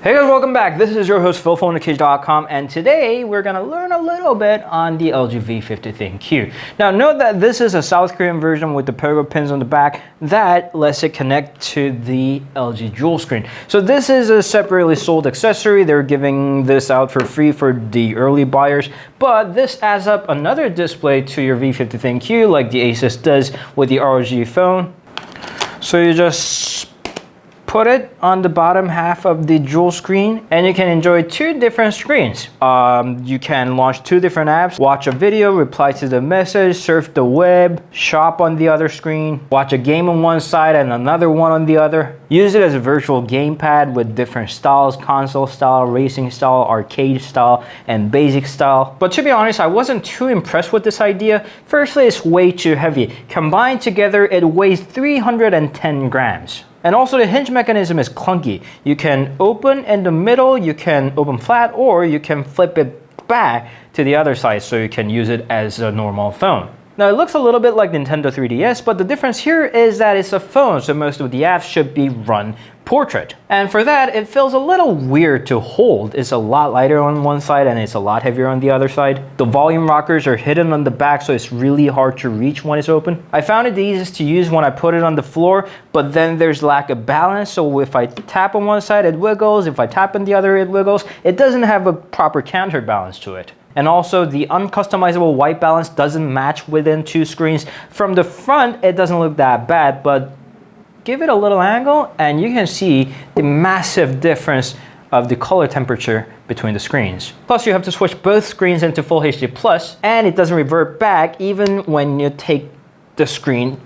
Hey guys, welcome back. This is your host Phil from underKG.com, and today we're gonna learn a little bit on the LG V50 ThinQ. Now note that this is a South Korean version with the pogo pins on the back that lets it connect to the LG dual screen. So this is a separately sold accessory. They're giving this out for free for the early buyers, but this adds up another display to your V50 ThinQ like the Asus does with the ROG phone. So you just put it on the bottom half of the dual screen and you can enjoy two different screens. You can launch two different apps, watch a video, reply to the message, surf the web, shop on the other screen, watch a game on one side and another one on the other. Use it as a virtual gamepad with different styles, console style, racing style, arcade style, and basic style. But to be honest, I wasn't too impressed with this idea. Firstly, it's way too heavy. Combined together, it weighs 310 grams. And also the hinge mechanism is clunky. You can open in the middle, you can open flat, or you can flip it back to the other side so you can use it as a normal phone. Now it looks a little bit like Nintendo 3DS, but the difference here is that it's a phone, so most of the apps should be run portrait. And for that, it feels a little weird to hold. It's a lot lighter on one side and it's a lot heavier on the other side. The volume rockers are hidden on the back, so it's really hard to reach when it's open. I found it the easiest to use when I put it on the floor, but then there's lack of balance. So if I tap on one side, it wiggles. If I tap on the other, it wiggles. It doesn't have a proper counterbalance to it. And also the uncustomizable white balance doesn't match within two screens. From the front, it doesn't look that bad, but give it a little angle and you can see the massive difference of the color temperature between the screens. Plus you have to switch both screens into Full HD Plus and it doesn't revert back even when you take the screen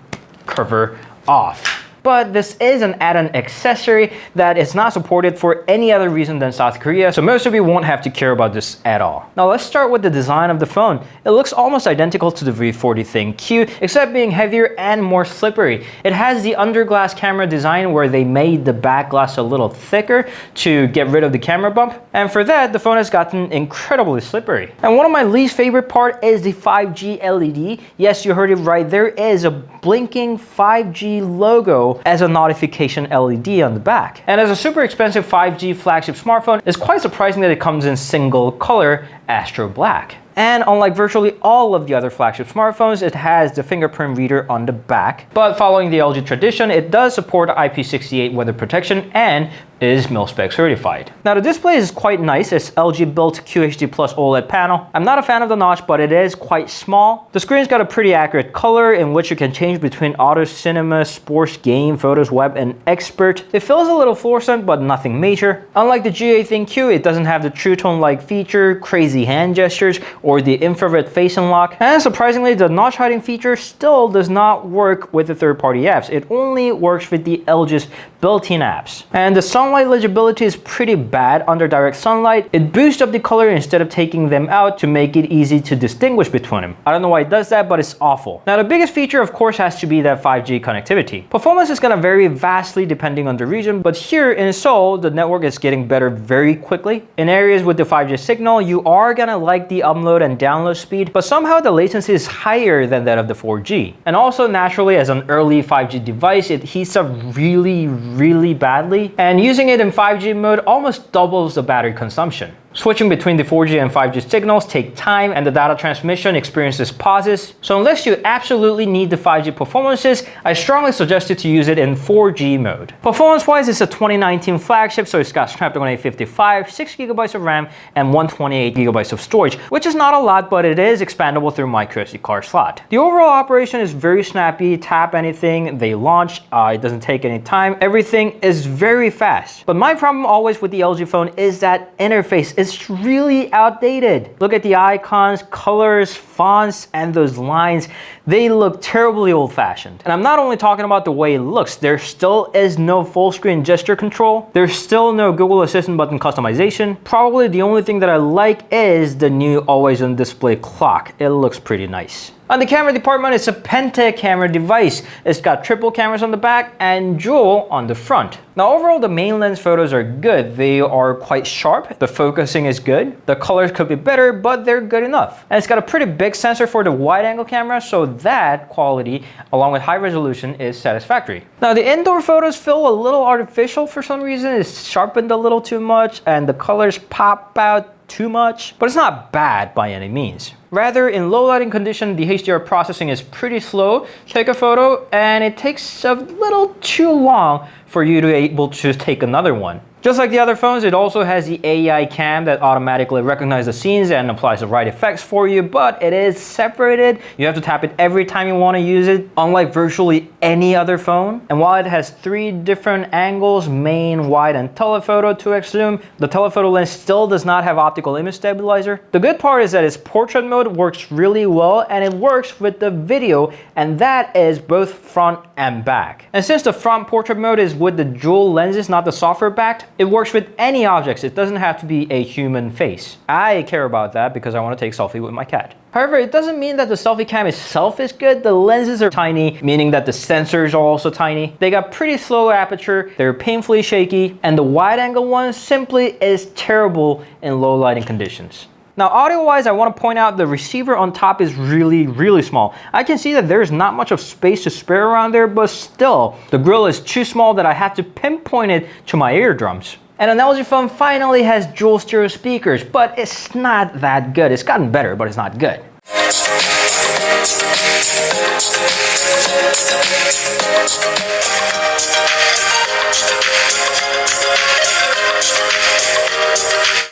cover off. But this is an add-on accessory that is not supported for any other reason than South Korea, so most of you won't have to care about this at all. Now let's start with the design of the phone. It looks almost identical to the V40 ThinQ, except being heavier and more slippery. It has the under-glass camera design where they made the back glass a little thicker to get rid of the camera bump, and for that, the phone has gotten incredibly slippery. And one of my least favorite part is the 5G LED. Yes, you heard it right, there is a blinking 5G logo as a notification LED on the back. And as a super expensive 5G flagship smartphone, it's quite surprising that it comes in single color Astro Black. And unlike virtually all of the other flagship smartphones, it has the fingerprint reader on the back. But following the LG tradition, it does support IP68 weather protection and is mil-spec certified. Now the display is quite nice. It's LG built QHD Plus OLED panel. I'm not a fan of the notch, but it is quite small. The screen's got a pretty accurate color in which you can change between auto, cinema, sports, game, photos, web, and expert. It feels a little fluorescent, but nothing major. Unlike the GA ThinQ, it doesn't have the True Tone-like feature, crazy hand gestures, or the infrared face unlock. And surprisingly, the notch hiding feature still does not work with the third-party apps. It only works with the LG's built-in apps. And the sunlight legibility is pretty bad under direct sunlight. It boosts up the color instead of taking them out to make it easy to distinguish between them. I don't know why it does that, but it's awful. Now the biggest feature of course has to be that 5G connectivity. Performance is gonna vary vastly depending on the region, but here in Seoul, the network is getting better very quickly. In areas with the 5G signal, you are gonna like the upload and download speed, but somehow the latency is higher than that of the 4G. And also naturally, as an early 5G device, it heats up really badly, and using it in 5G mode almost doubles the battery consumption. Switching between the 4G and 5G signals take time and the data transmission experiences pauses. So unless you absolutely need the 5G performances, I strongly suggest you to use it in 4G mode. Performance-wise, it's a 2019 flagship, so it's got Snapdragon 855, 6GB of RAM, and 128GB of storage, which is not a lot, but it is expandable through microSD card slot. The overall operation is very snappy. Tap anything, they launch. It doesn't take any time. Everything is very fast. But my problem always with the LG phone is that interface. It's really outdated. Look at the icons, colors, fonts, and those lines. They look terribly old-fashioned. And I'm not only talking about the way it looks, there still is no full screen gesture control. There's still no Google Assistant button customization. Probably the only thing that I like is the new always-on display clock. It looks pretty nice. On the camera department, it's a penta camera device. It's got triple cameras on the back and dual on the front. Now overall, the main lens photos are good. They are quite sharp. The focus sequencing is good. The colors could be better, but they're good enough. And it's got a pretty big sensor for the wide angle camera, so that quality, along with high resolution, is satisfactory. Now the indoor photos feel a little artificial for some reason. It's sharpened a little too much and the colors pop out too much, but it's not bad by any means. Rather, in low lighting condition, the HDR processing is pretty slow. Take a photo and it takes a little too long for you to be able to take another one. Just like the other phones, it also has the AI cam that automatically recognizes the scenes and applies the right effects for you, but it is separated. You have to tap it every time you want to use it, unlike virtually any other phone. And while it has 3 different angles, main, wide, and telephoto 2x zoom, the telephoto lens still does not have optical image stabilizer. The good part is that its portrait mode works really well, and it works with the video, and that is both front and back. And since the front portrait mode is with the dual lenses, not the software backed, it works with any objects. It doesn't have to be a human face. I care about that because I want to take a selfie with my cat. However, it doesn't mean that the selfie cam itself is good. The lenses are tiny, meaning that the sensors are also tiny. They got pretty slow aperture, they're painfully shaky, and the wide angle one simply is terrible in low lighting conditions. Now audio-wise, I want to point out the receiver on top is really small. I can see that there's not much of space to spare around there, but still, the grill is too small that I have to pinpoint it to my eardrums. And an LG phone finally has dual stereo speakers, but it's not that good. It's gotten better, but it's not good.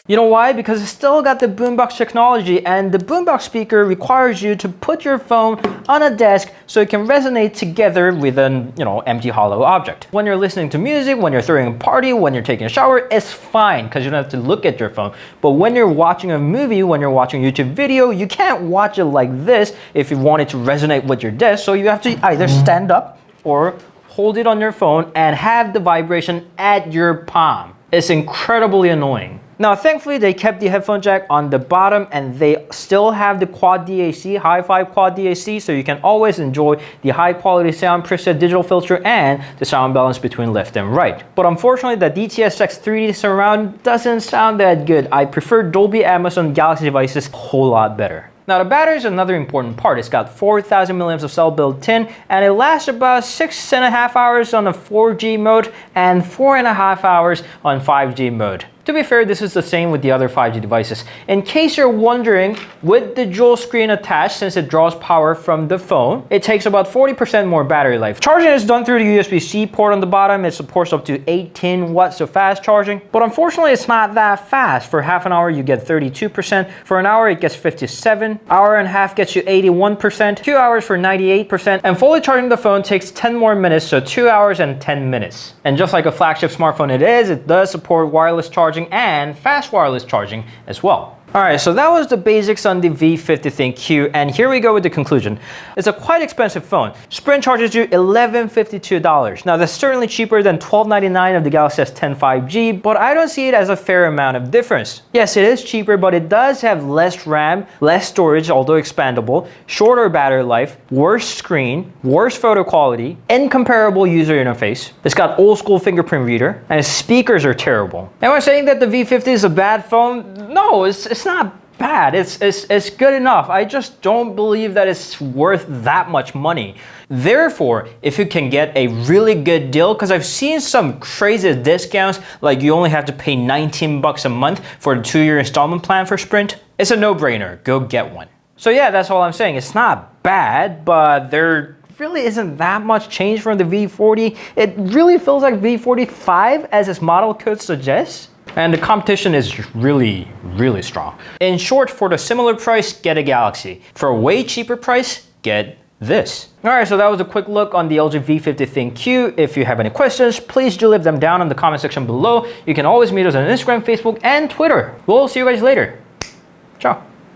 You know why? Because it's still got the boombox technology, and the boombox speaker requires you to put your phone on a desk so it can resonate together with an, empty hollow object. When you're listening to music, when you're throwing a party, when you're taking a shower, it's fine because you don't have to look at your phone. But when you're watching a movie, when you're watching a YouTube video, you can't watch it like this if you want it to resonate with your desk. So you have to either stand up or hold it on your phone and have the vibration at your palm. It's incredibly annoying. Now, thankfully, they kept the headphone jack on the bottom and they still have the quad DAC, hi-fi quad DAC, so you can always enjoy the high quality sound preset digital filter and the sound balance between left and right. But unfortunately, the DTS:X 3D surround doesn't sound that good. I prefer Dolby Atmos on Galaxy devices a whole lot better. Now the battery is another important part. It's got 4,000 milliamps of cell built in, and it lasts about 6.5 hours on a 4G mode and 4.5 hours on 5G mode. To be fair, this is the same with the other 5G devices. In case you're wondering, with the dual screen attached, since it draws power from the phone, it takes about 40% more battery life. Charging is done through the USB-C port on the bottom. It supports up to 18 watts of fast charging, but unfortunately it's not that fast. For half an hour you get 32%, for an hour it gets 57, hour and a half gets you 81%, 2 hours for 98%, and fully charging the phone takes 10 more minutes, so 2 hours and 10 minutes. And just like a flagship smartphone it does support wireless charging and fast wireless charging as well. Alright, so that was the basics on the V50 ThinQ, and here we go with the conclusion. It's a quite expensive phone. Sprint charges you $1,152. Now that's certainly cheaper than $1,299 of the Galaxy S10 5G, but I don't see it as a fair amount of difference. Yes, it is cheaper, but it does have less RAM, less storage, although expandable, shorter battery life, worse screen, worse photo quality, incomparable user interface. It's got old school fingerprint reader, and its speakers are terrible. Am I saying that the V50 is a bad phone? No, it's not bad. It's good enough. I just don't believe that it's worth that much money. Therefore, if you can get a really good deal, because I've seen some crazy discounts, like you only have to pay 19 bucks a month for a 2-year installment plan for Sprint, it's a no-brainer. Go get one. So yeah, that's all I'm saying. It's not bad, but there really isn't that much change from the V40. It really feels like V45 as its model code suggests. And the competition is really strong. In short, for the similar price, get a Galaxy. For a way cheaper price, get this. Alright, so that was a quick look on the LG V50 ThinQ. If you have any questions, please do leave them down in the comment section below. You can always meet us on Instagram, Facebook, and Twitter. We'll see you guys later. Ciao.